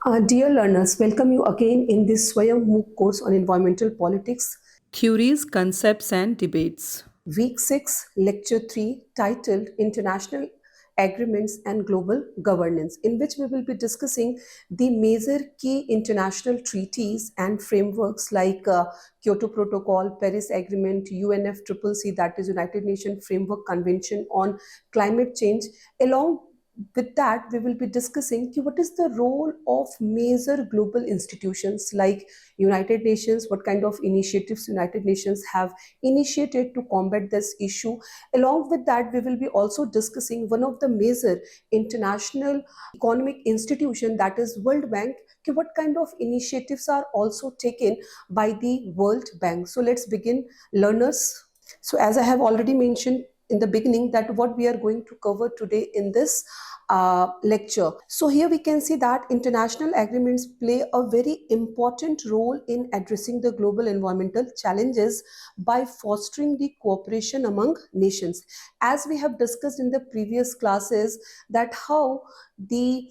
Dear learners, welcome you again in this Swayam MOOC course on environmental politics, Theories, concepts, and debates. week 6, lecture 3, titled International Agreements and Global Governance, in which we will be discussing the major key international treaties and frameworks like Kyoto Protocol, Paris Agreement, UNFCCC, that is United Nations Framework Convention on Climate Change, along with that we will be discussing what is the role of major global institutions like United Nations, what kind of initiatives United Nations have initiated to combat this issue. Along with that, we will be also discussing one of the major international economic institution, that is World Bank. What kind of initiatives are also taken by the World Bank? So let's begin, learners. So as I have already mentioned in the beginning, that what we are going to cover today in this lecture. So here we can see that international agreements play a very important role in addressing the global environmental challenges by fostering the cooperation among nations. As we have discussed in the previous classes, that how the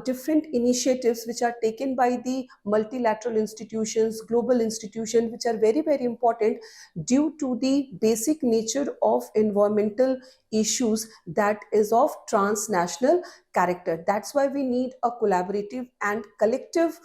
different initiatives which are taken by the multilateral institutions, global institutions, which are very, very important due to the basic nature of environmental issues that is of transnational character. That's why we need a collaborative and collective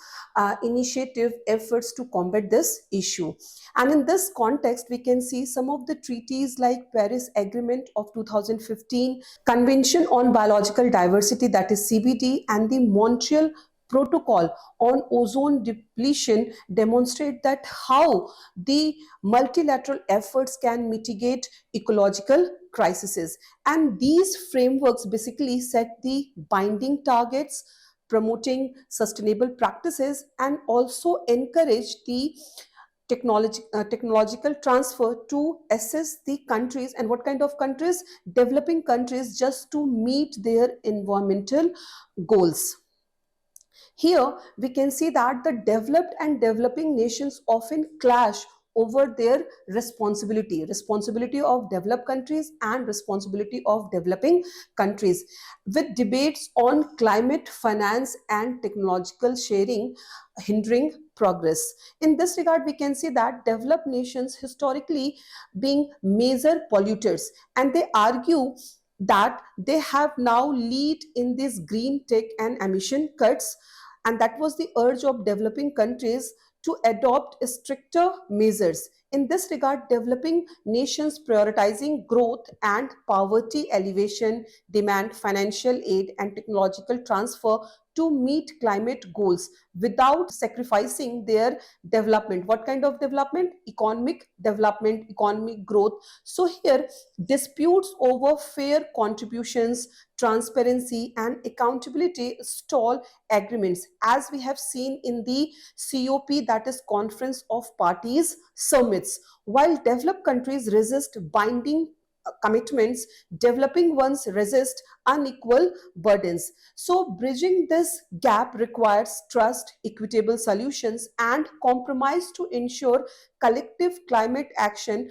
initiative efforts to combat this issue. And in this context, we can see some of the treaties like Paris Agreement of 2015, Convention on Biological Diversity, that is CBD, and the Montreal Protocol on ozone depletion demonstrate that how the multilateral efforts can mitigate ecological crises. And these frameworks basically set the binding targets, promoting sustainable practices, and also encourage the technological transfer to assess the countries, and what kind of countries, developing countries, just to meet their environmental goals. Here, we can see that the developed and developing nations often clash over their responsibility of developed countries and responsibility of developing countries, with debates on climate finance and technological sharing hindering progress. In this regard, we can see that developed nations historically being major polluters, and they argue that they have now lead in this green tech and emission cuts, and that was the urge of developing countries to adopt stricter measures. In this regard, developing nations prioritizing growth and poverty alleviation demand financial aid and technological transfer to meet climate goals without sacrificing their development. What kind of development? Economic development, economic growth. So here, disputes over fair contributions, transparency, and accountability stall agreements, as we have seen in the COP, that is Conference of Parties summits. While developed countries resist binding commitments, developing ones resist unequal burdens. So, bridging this gap requires trust, equitable solutions, and compromise to ensure collective climate action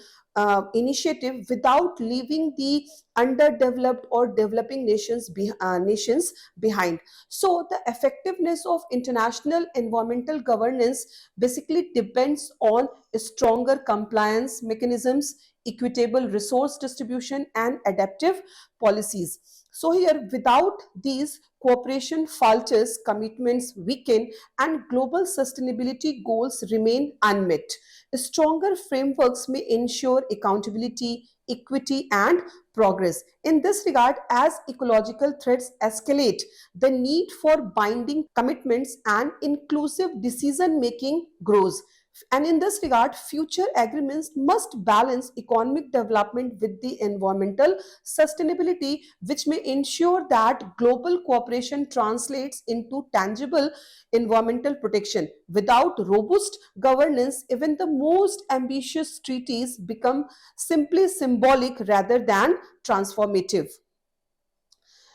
initiative without leaving the underdeveloped or developing nations behind. So, the effectiveness of international environmental governance basically depends on stronger compliance mechanisms, equitable resource distribution, and adaptive policies. So, here, without these, cooperation falters, commitments weaken, and global sustainability goals remain unmet. Stronger frameworks may ensure accountability, equity, and progress. In this regard, as ecological threats escalate, the need for binding commitments and inclusive decision making grows. And in this regard, future agreements must balance economic development with the environmental sustainability, which may ensure that global cooperation translates into tangible environmental protection. Without robust governance, even the most ambitious treaties become simply symbolic rather than transformative.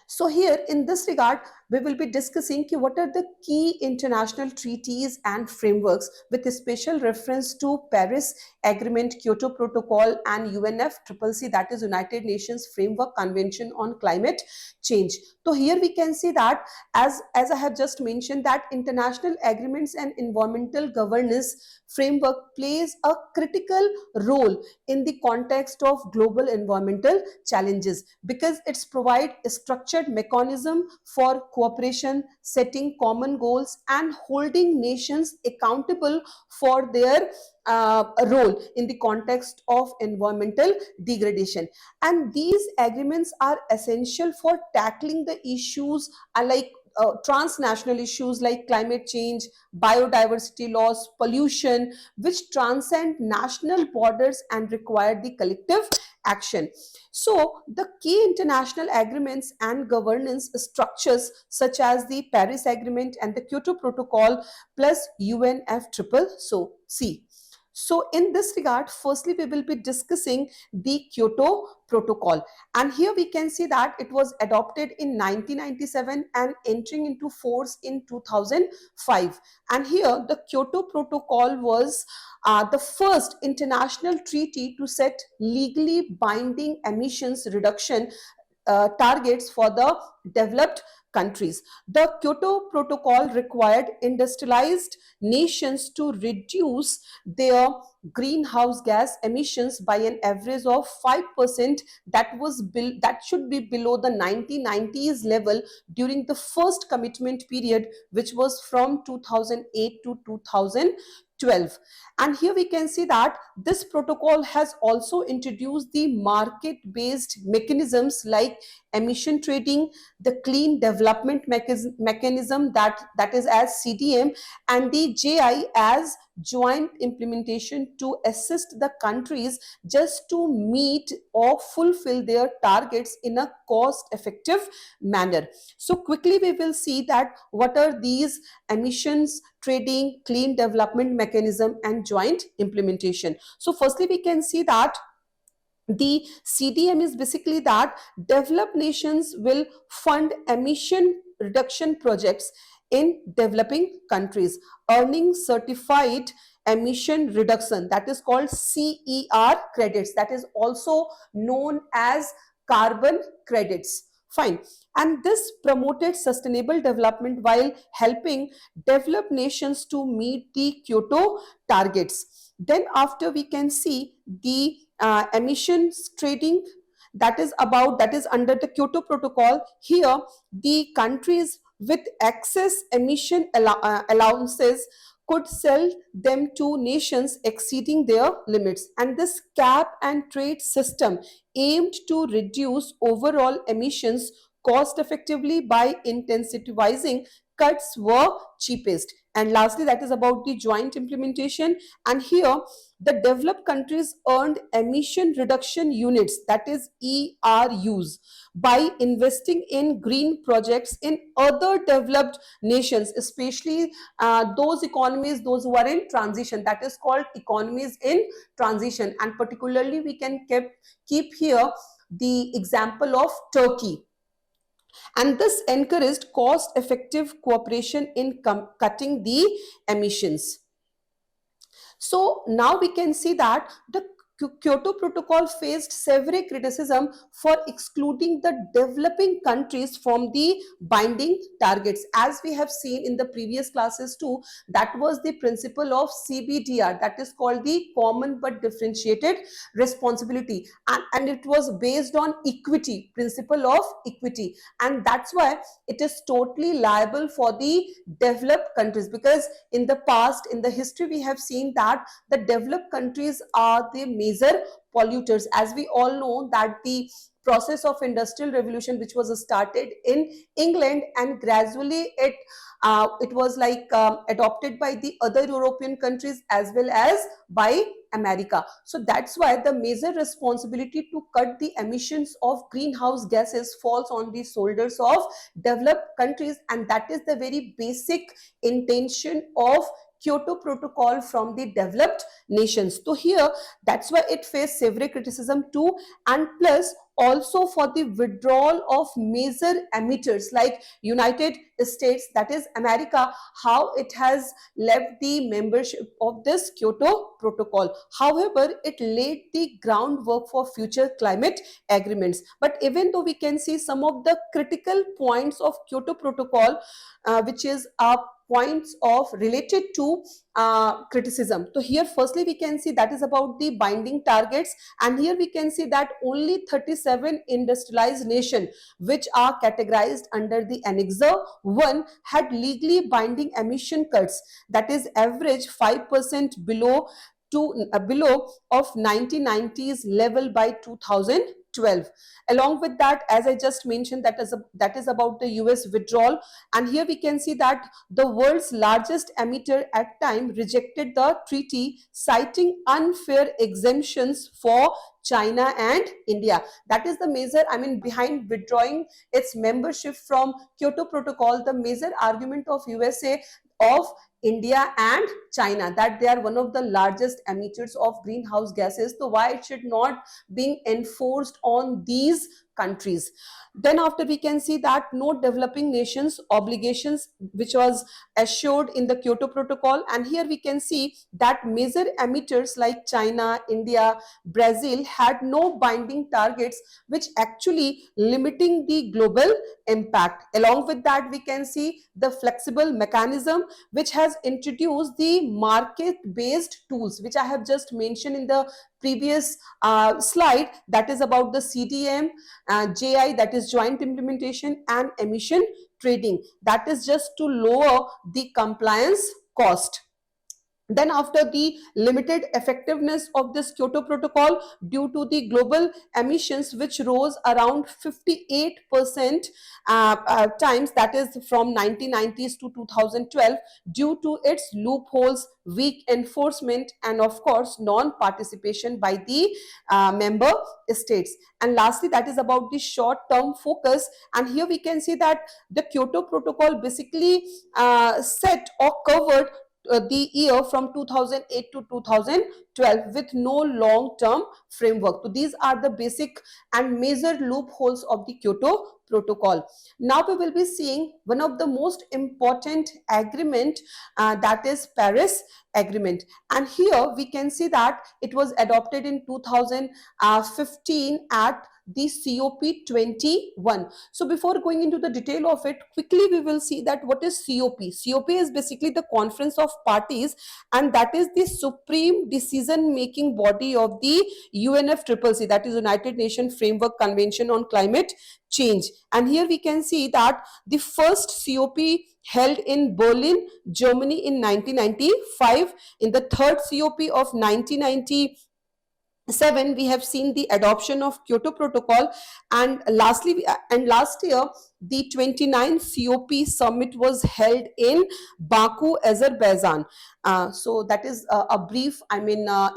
So here, in this regard, we will be discussing what are the key international treaties and frameworks with a special reference to Paris Agreement, Kyoto Protocol, and UNFCCC, that is United Nations Framework Convention on Climate Change. So here we can see that as I have just mentioned, that international agreements and environmental governance framework plays a critical role in the context of global environmental challenges because it's provide a structured mechanism for cooperation, setting common goals, and holding nations accountable for their role in the context of environmental degradation. And these agreements are essential for tackling the issues like transnational issues like climate change, biodiversity loss, pollution, which transcend national borders and require the collective action. So, the key international agreements and governance structures, such as the Paris Agreement and the Kyoto Protocol plus UNFCCC. So, in this regard, firstly, we will be discussing the Kyoto Protocol. And here we can see that it was adopted in 1997 and entering into force in 2005. And here the Kyoto Protocol was the first international treaty to set legally binding emissions reduction targets for the developed countries. The Kyoto Protocol required industrialized nations to reduce their greenhouse gas emissions by an average of 5%, that should be below the 1990s level during the first commitment period, which was from 2008 to 2012. And here we can see that this protocol has also introduced the market based mechanisms like emission trading, the clean development mechanism, that is as CDM, and the JI as joint implementation to assist the countries just to meet or fulfill their targets in a cost effective manner. So quickly we will see that what are these emissions trading, clean development mechanism, and joint implementation. So firstly we can see that the CDM is basically that developed nations will fund emission reduction projects in developing countries, earning certified emission reduction, that is called CER credits, that is also known as carbon credits. Fine. And this promoted sustainable development while helping developed nations to meet the Kyoto targets. Then after we can see the emissions trading, that is under the Kyoto Protocol. Here the countries with excess emission allowances could sell them to nations exceeding their limits, and this cap and trade system aimed to reduce overall emissions cost effectively by intensivizing cuts were cheapest. And lastly, that is about the joint implementation. And here the developed countries earned emission reduction units, that is ERUs, by investing in green projects in other developed nations, especially those economies, those who are in transition, that is called economies in transition. And particularly we can keep here the example of Turkey. And this encouraged cost effective cooperation in cutting the emissions. So now we can see that the Kyoto Protocol faced severe criticism for excluding the developing countries from the binding targets. As we have seen in the previous classes too, that was the principle of CBDR, that is called the Common but Differentiated Responsibility. And it was based on equity, principle of equity. And that's why it is totally liable for the developed countries, because in the past, in the history, we have seen that the developed countries are the major polluters. As we all know that the process of industrial revolution, which was started in England, and gradually it was like adopted by the other European countries as well as by America. So that's why the major responsibility to cut the emissions of greenhouse gases falls on the shoulders of developed countries, and that is the very basic intention of Kyoto Protocol from the developed nations. So here, that's why it faced severe criticism too. And plus, also for the withdrawal of major emitters like United States, that is America, how it has left the membership of this Kyoto Protocol. However, it laid the groundwork for future climate agreements. But even though we can see some of the critical points of Kyoto Protocol, which is points of related to criticism. So here firstly we can see that is about the binding targets, and here we can see that only 37 industrialized nations which are categorized under the Annexure 1 had legally binding emission cuts, that is average 5% below of 1990s level by 2012. Along with that, as I just mentioned, that is about the US withdrawal, and here we can see that the world's largest emitter at time rejected the treaty, citing unfair exemptions for China and India. That is the major, I mean, behind withdrawing its membership from Kyoto Protocol, the major argument of USA, of India and China, that they are one of the largest emitters of greenhouse gases. So why it should not being enforced on these countries? Then after we can see that no developing nations obligations which was assured in the Kyoto Protocol, and here we can see that major emitters like China, India, Brazil had no binding targets which actually limiting the global impact. Along with that, we can see the flexible mechanism which has introduced the market based tools which I have just mentioned in the previous slide, that is about the CDM, JI, that is joint implementation, and emission trading, that is just to lower the compliance cost. Then after the limited effectiveness of this Kyoto Protocol due to the global emissions which rose around 58% times, that is from 1990s to 2012, due to its loopholes, weak enforcement, and of course non-participation by the member states. And lastly, that is about the short-term focus, and here we can see that the Kyoto Protocol basically set or covered the year from 2008 to 2012 with no long-term framework. So these are the basic and major loopholes of the Kyoto Protocol. Now we will be seeing one of the most important agreement, that is Paris Agreement. And here we can see that it was adopted in 2015 at the COP21. So before going into the detail of it, quickly we will see that what is COP. COP is basically the Conference of Parties, and that is the supreme decision making body of the UNFCCC, that is United Nations Framework Convention on Climate Change. And here we can see that the first COP held in Berlin, Germany in 1995. In the third COP of 1997, we have seen the adoption of Kyoto Protocol, and last year the 29th COP summit was held in Baku, Azerbaijan. So that is a brief,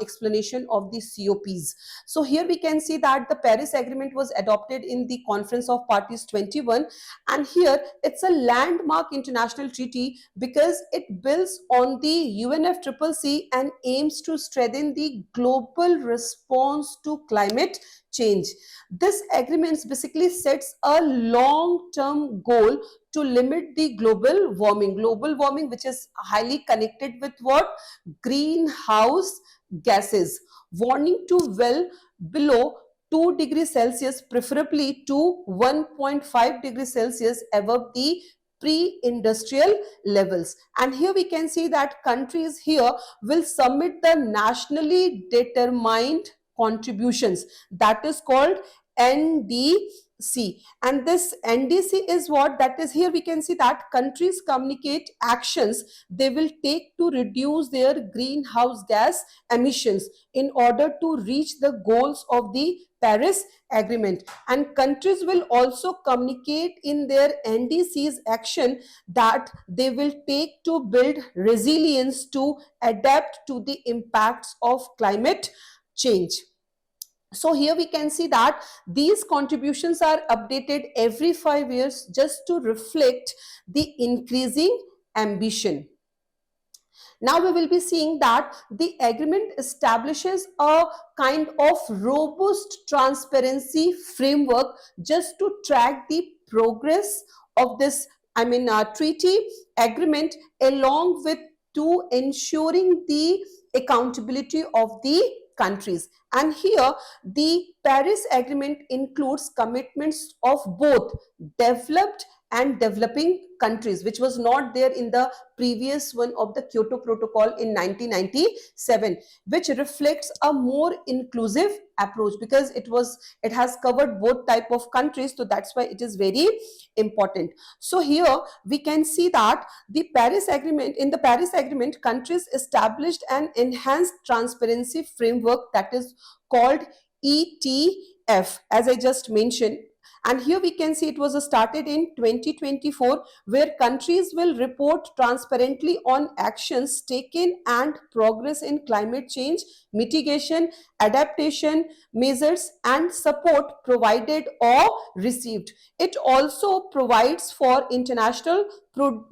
explanation of the COPs. So here we can see that the Paris Agreement was adopted in the Conference of Parties 21, and here it's a landmark international treaty because it builds on the UNFCCC and aims to strengthen the global response to climate change. This agreement basically sets a long-term goal to limit the global warming, which is highly connected with what? Greenhouse gases, warning to well below 2 degrees Celsius, preferably to 1.5 degrees Celsius above the pre-industrial levels. And here we can see that countries here will submit the nationally determined contributions, that is called NDC. And this NDC is what? That is, here we can see that countries communicate actions they will take to reduce their greenhouse gas emissions in order to reach the goals of the Paris Agreement. And countries will also communicate in their NDC's action that they will take to build resilience to adapt to the impacts of climate change. So here we can see that these contributions are updated every 5 years just to reflect the increasing ambition. Now we will be seeing that the agreement establishes a kind of robust transparency framework just to track the progress of this, treaty agreement, along with to ensuring the accountability of the countries. And here the Paris Agreement includes commitments of both developed and developing countries, which was not there in the previous one of the Kyoto Protocol in 1997, which reflects a more inclusive approach, because it has covered both type of countries, so that's why it is very important. So here we can see that in the Paris Agreement, countries established an enhanced transparency framework that is called ETF, as I just mentioned. And here we can see it was started in 2024, where countries will report transparently on actions taken and progress in climate change mitigation, adaptation measures, and support provided or received. It also provides for international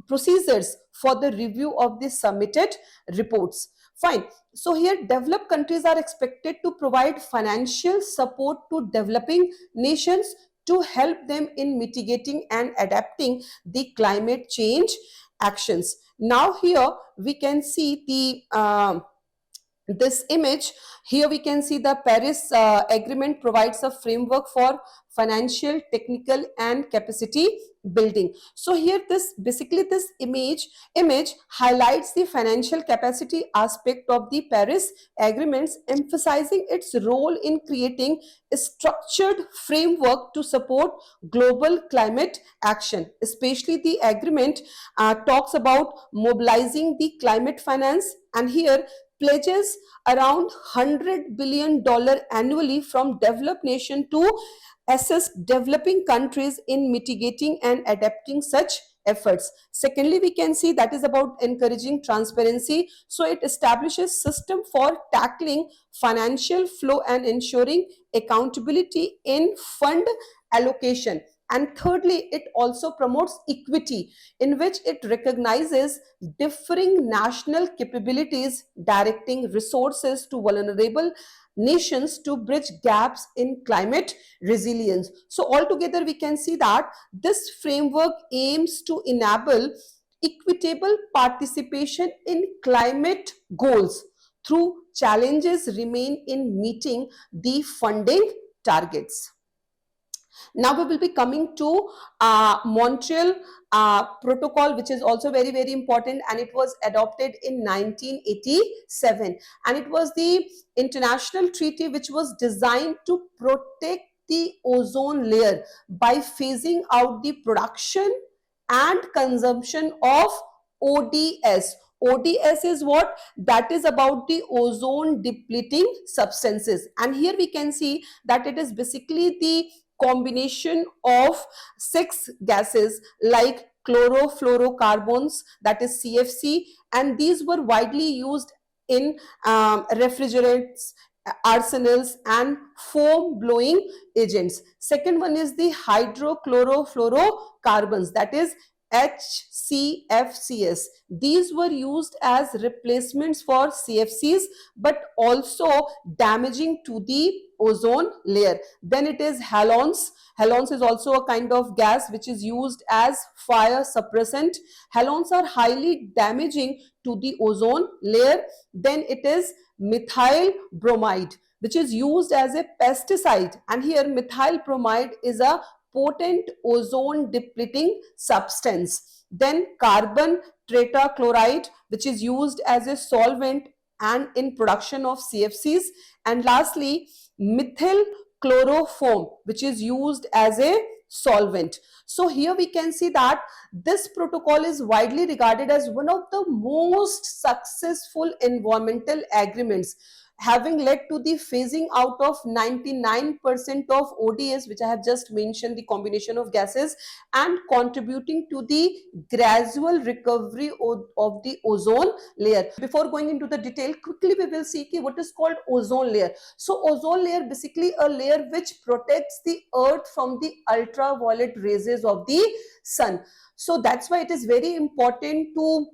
procedures for the review of the submitted reports. Fine. So here developed countries are expected to provide financial support to developing nations to help them in mitigating and adapting the climate change actions. Now here we can see this image. Here we can see the Paris Agreement provides a framework for financial, technical, and capacity building. So here this image highlights the financial capacity aspect of the Paris Agreements, emphasizing its role in creating a structured framework to support global climate action. Especially the agreement talks about mobilizing the climate finance, and here pledges around $100 billion annually from developed nations to assist developing countries in mitigating and adapting such efforts. Secondly, we can see that is about encouraging transparency. So it establishes system for tackling financial flow and ensuring accountability in fund allocation. And thirdly, it also promotes equity, in which it recognizes differing national capabilities, directing resources to vulnerable nations to bridge gaps in climate resilience. So altogether, we can see that this framework aims to enable equitable participation in climate goals through challenges remain in meeting the funding targets. Now we will be coming to Montreal Protocol, which is also very, very important, and it was adopted in 1987. And it was the international treaty which was designed to protect the ozone layer by phasing out the production and consumption of ODS. ODS is what? That is about the ozone depleting substances. And here we can see that it is basically the combination of 6 gases like chlorofluorocarbons, that is CFC, and these were widely used in refrigerants, arsenals, and foam blowing agents. Second one is the hydrochlorofluorocarbons, that is HCFCs. These were used as replacements for CFCs, but also damaging to the ozone layer. Then it is halogens. Halogens is also a kind of gas which is used as fire suppressant. Halogens are highly damaging to the ozone layer. Then it is methyl bromide, which is used as a pesticide. And here methyl bromide is a potent ozone depleting substance. Then carbon tetrachloride, which is used as a solvent and in production of CFCs. And lastly, methyl chloroform, which is used as a solvent. So here we can see that this protocol is widely regarded as one of the most successful environmental agreements, having led to the phasing out of 99% of ODS, which I have just mentioned, the combination of gases, and contributing to the gradual recovery of the ozone layer. Before going into the detail, quickly we will see what is called ozone layer. So ozone layer, basically a layer which protects the earth from the ultraviolet rays of the sun. So that's why it is very important to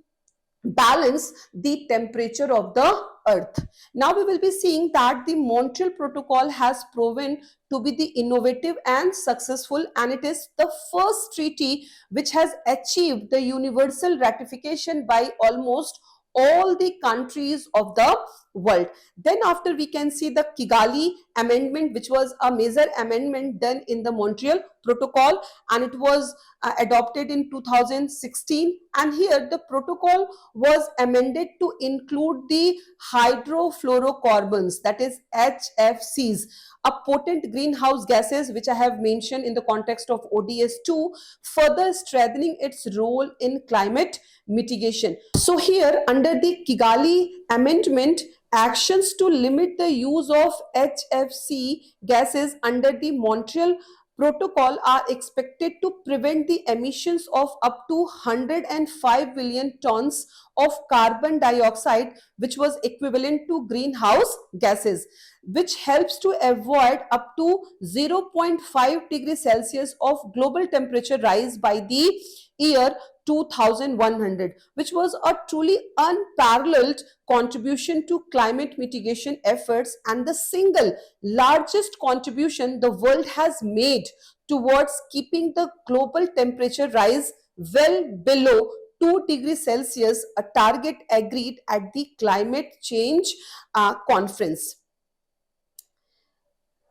balance the temperature of the earth. Now we will be seeing that the Montreal Protocol has proven to be the innovative and successful, and it is the first treaty which has achieved the universal ratification by almost all the countries of the world. Then after, we can see the Kigali Amendment, which was a major amendment done in the Montreal Protocol, and it was adopted in 2016. And here the protocol was amended to include the hydrofluorocarbons, that is HFCs, a potent greenhouse gases, which I have mentioned in the context of ODS 2, further strengthening its role in climate mitigation. So here, under the Kigali Amendment, actions to limit the use of HFC gases under the Montreal Protocol are expected to prevent the emissions of up to 105 billion tons of carbon dioxide, which was equivalent to greenhouse gases, which helps to avoid up to 0.5 degrees Celsius of global temperature rise by the year 2100, which was a truly unparalleled contribution to climate mitigation efforts and the single largest contribution the world has made towards keeping the global temperature rise well below 2 degrees Celsius, a target agreed at the climate change conference.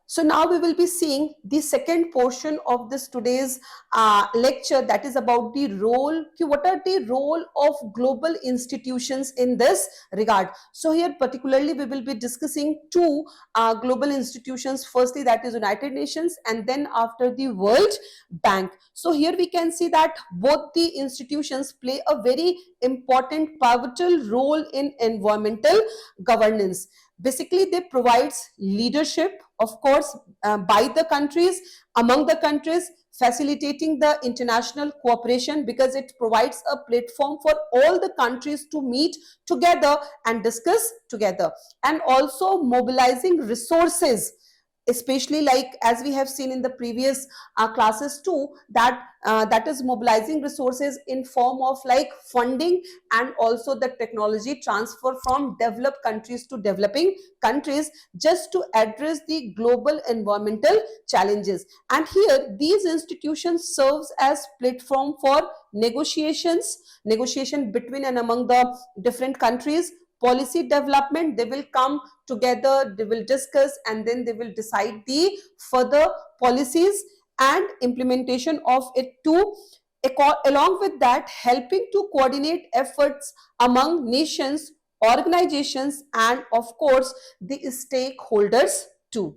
So now we will be seeing the second portion of this today's lecture, that is about the role, what are the role of global institutions in this regard. So here particularly we will be discussing two global institutions. Firstly, that is United Nations, and then after the World Bank. So here we can see that both the institutions play a very important pivotal role in environmental governance. Basically, they provides leadership, of course, by the countries, among the countries, facilitating the international cooperation, because it provides a platform for all the countries to meet together and discuss together, and also mobilizing resources, especially like as we have seen in the previous classes too, that that is mobilizing resources in form of like funding and also the technology transfer from developed countries to developing countries, just to address the global environmental challenges. And here these institutions serves as platform for negotiation between and among the different countries, policy development. They will come together, they will discuss, and then they will decide the further policies and implementation of it too. Along with that, helping to coordinate efforts among nations, organizations, and of course the stakeholders too.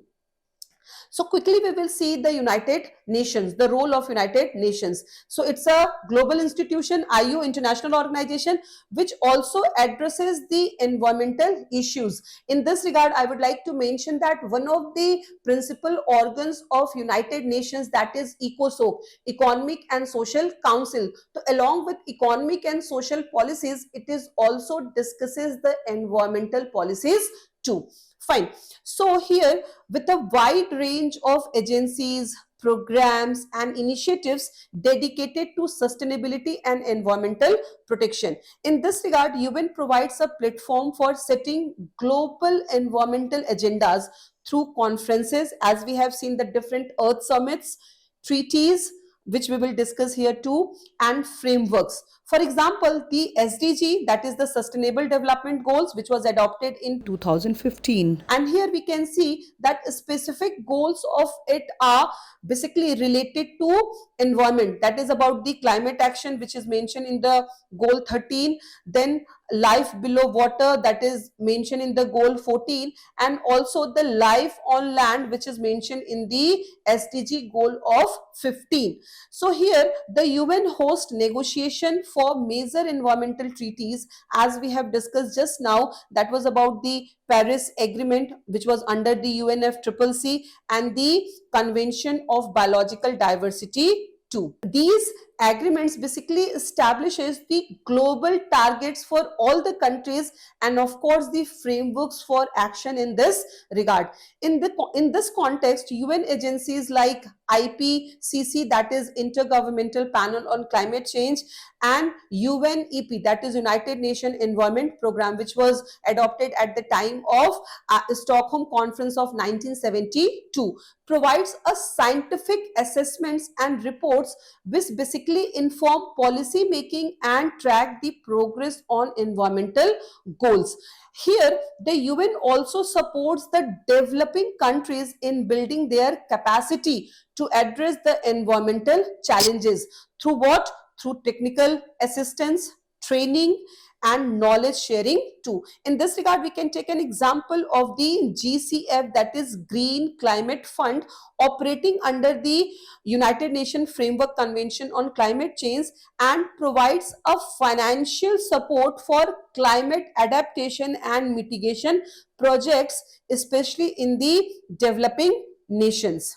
So quickly we will see the United Nations, the role of United Nations. So it's a global institution, IU, international organization, which also addresses the environmental issues. In this regard, I would like to mention that one of the principal organs of United Nations, that is ECOSOC, Economic and Social Council. So along with economic and social policies, it is also discusses the environmental policies too. Fine. So here, with a wide range of agencies, programs, and initiatives dedicated to sustainability and environmental protection. In this regard, UN provides a platform for setting global environmental agendas through conferences, as we have seen the different Earth summits, treaties, which we will discuss here too, and frameworks. For example, the SDG, that is the Sustainable Development Goals, which was adopted in 2015. and here we can see that specific goals of it are basically related to environment, that is about the climate action, which is mentioned in the goal 13, then life below water, that is mentioned in the goal 14, and also the life on land, which is mentioned in the SDG goal of 15. So here the UN hosts negotiation for major environmental treaties, as we have discussed just now. That was about the Paris Agreement, which was under the UNFCCC, and the Convention of Biological Diversity too. These agreements basically establishes the global targets for all the countries, and of course the frameworks for action in this regard. In this context, UN agencies like IPCC, that is Intergovernmental Panel on Climate Change, and UNEP, that is United Nations Environment Program, which was adopted at the time of Stockholm Conference of 1972, provides a scientific assessments and reports which basically inform policy making and track the progress on environmental goals. Here, the UN also supports the developing countries in building their capacity to address the environmental challenges. Through what? Through technical assistance, training, and knowledge sharing too. In this regard, we can take an example of the GCF, that is Green Climate Fund, operating under the United Nations Framework Convention on Climate Change, and provides a financial support for climate adaptation and mitigation projects, especially in the developing nations.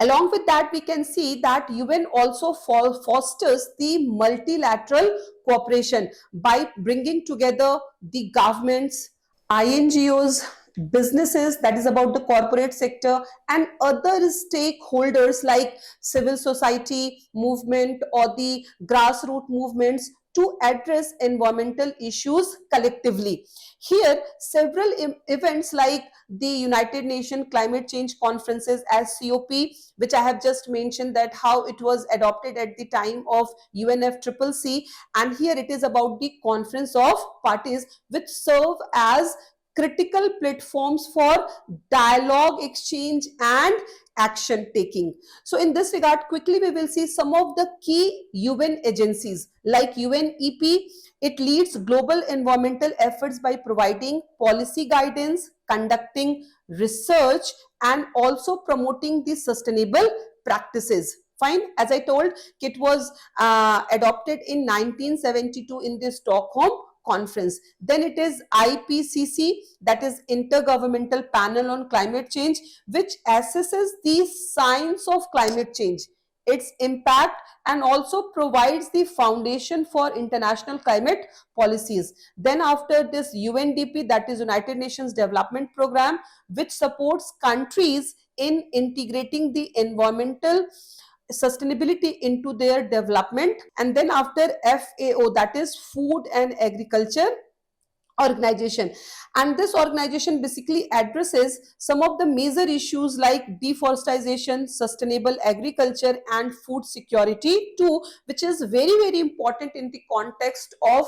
Along with that, we can see that UN also fosters the multilateral cooperation by bringing together the governments, INGOs, businesses, that is about the corporate sector, and other stakeholders like civil society movement or the grassroots movements to address environmental issues collectively. Here, several events like the United Nations Climate Change Conferences as COP, which I have just mentioned, that how it was adopted at the time of UNFCCC, and here it is about the Conference of Parties, which serve as critical platforms for dialogue, exchange, and action taking. So in this regard, quickly we will see some of the key UN agencies like UNEP. It leads global environmental efforts by providing policy guidance, conducting research, and also promoting the sustainable practices. Fine. As I told, it was adopted in 1972 in the Stockholm Conference. Then it is IPCC, that is Intergovernmental Panel on Climate Change, which assesses the science of climate change, its impact, and also provides the foundation for international climate policies. Then after this, UNDP, that is United Nations Development Program, which supports countries in integrating the environmental sustainability into their development. And then after FAO, that is Food and Agriculture Organization, and this organization basically addresses some of the major issues like deforestation, sustainable agriculture, and food security too, which is very important in the context of,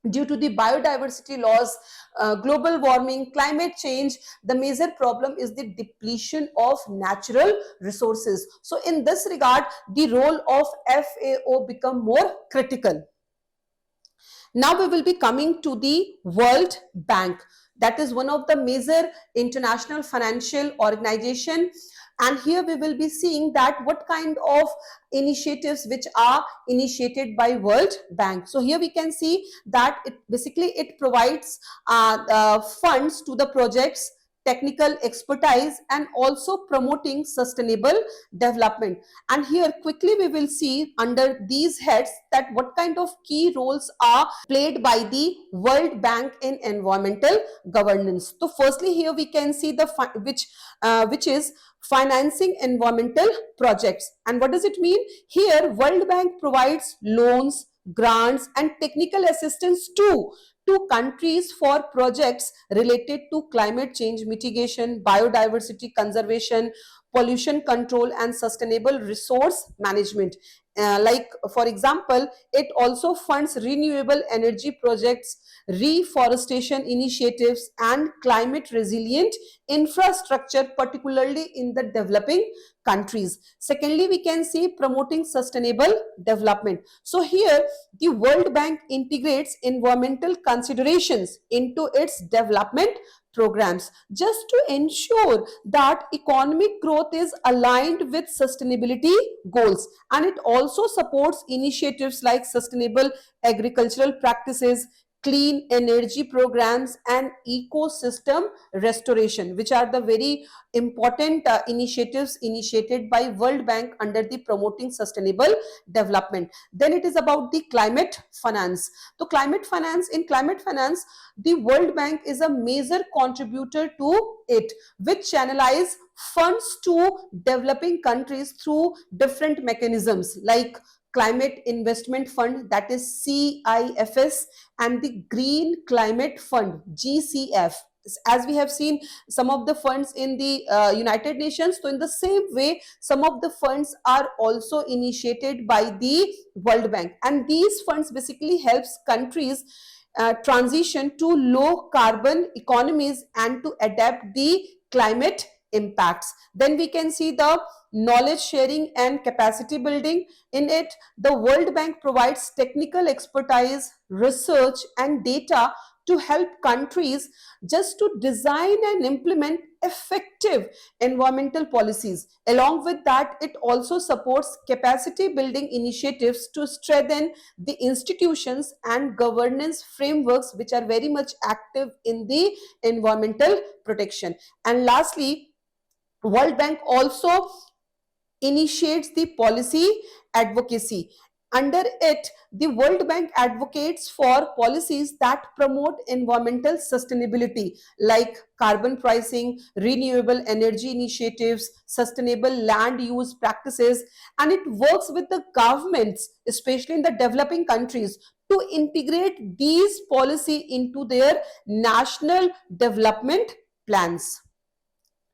due to the biodiversity loss, global warming, climate change, the major problem is the depletion of natural resources. So in this regard, the role of FAO become more critical. Now we will be coming to the World Bank. That is one of the major international financial organization, and here we will be seeing that what kind of initiatives which are initiated by World Bank. So here we can see that it provides funds to the projects, technical expertise, and also promoting sustainable development. And here quickly we will see under these heads that what kind of key roles are played by the World Bank in environmental governance. So firstly, here we can see the which is financing environmental projects. And what does it mean? Here World Bank provides loans, grants, and technical assistance to countries for projects related to climate change mitigation, biodiversity conservation, pollution control, and sustainable resource management. Like for example, it also funds renewable energy projects, reforestation initiatives, and climate resilient infrastructure, particularly in the developing countries. Secondly, we can see promoting sustainable development. So here the World Bank integrates environmental considerations into its development programs just to ensure that economic growth is aligned with sustainability goals, and it also supports initiatives like sustainable agricultural practices, clean energy programs, and ecosystem restoration, which are the very important initiatives initiated by World Bank under the promoting sustainable development. Then it is about the climate finance. So in climate finance, the World Bank is a major contributor to it, which channelize funds to developing countries through different mechanisms like Climate Investment Fund, that is CIFS, and the Green Climate Fund, GCF. As we have seen some of the funds in the United Nations, so in the same way some of the funds are also initiated by the World Bank, and these funds basically helps countries transition to low carbon economies and to adapt the climate impacts. Then we can see the knowledge sharing and capacity building. In it, the World Bank provides technical expertise, research, and data to help countries just to design and implement effective environmental policies. Along with that, it also supports capacity building initiatives to strengthen the institutions and governance frameworks which are very much active in the environmental protection. And lastly, World Bank also initiates the policy advocacy. Under it, the World Bank advocates for policies that promote environmental sustainability like carbon pricing, renewable energy initiatives, sustainable land use practices, and it works with the governments, especially in the developing countries, to integrate these policy into their national development plans.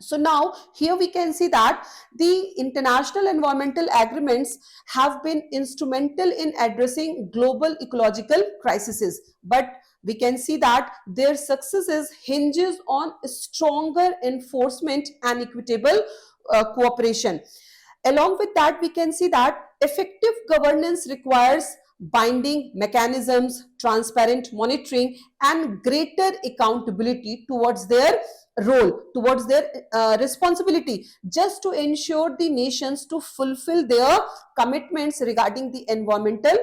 So now here we can see that the international environmental agreements have been instrumental in addressing global ecological crises, but we can see that their successes hinges on stronger enforcement and equitable cooperation. Along with that, we can see that effective governance requires binding mechanisms, transparent monitoring, and greater accountability towards their role, towards their responsibility, just to ensure the nations to fulfill their commitments regarding the environmental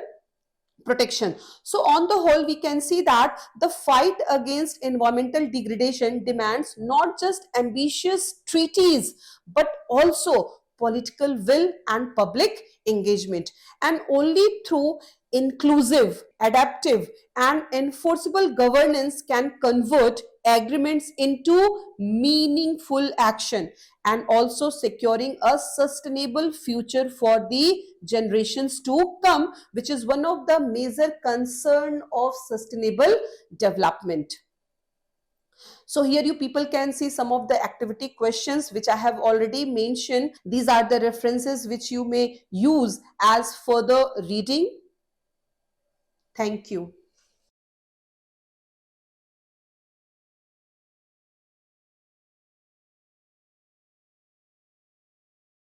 protection. So on the whole, we can see that the fight against environmental degradation demands not just ambitious treaties but also political will and public engagement, and only through inclusive, adaptive, and enforceable governance can convert agreements into meaningful action, and also securing a sustainable future for the generations to come, which is one of the major concern of sustainable development. So here you people can see some of the activity questions which I have already mentioned. These are the references which you may use as further reading. Thank you.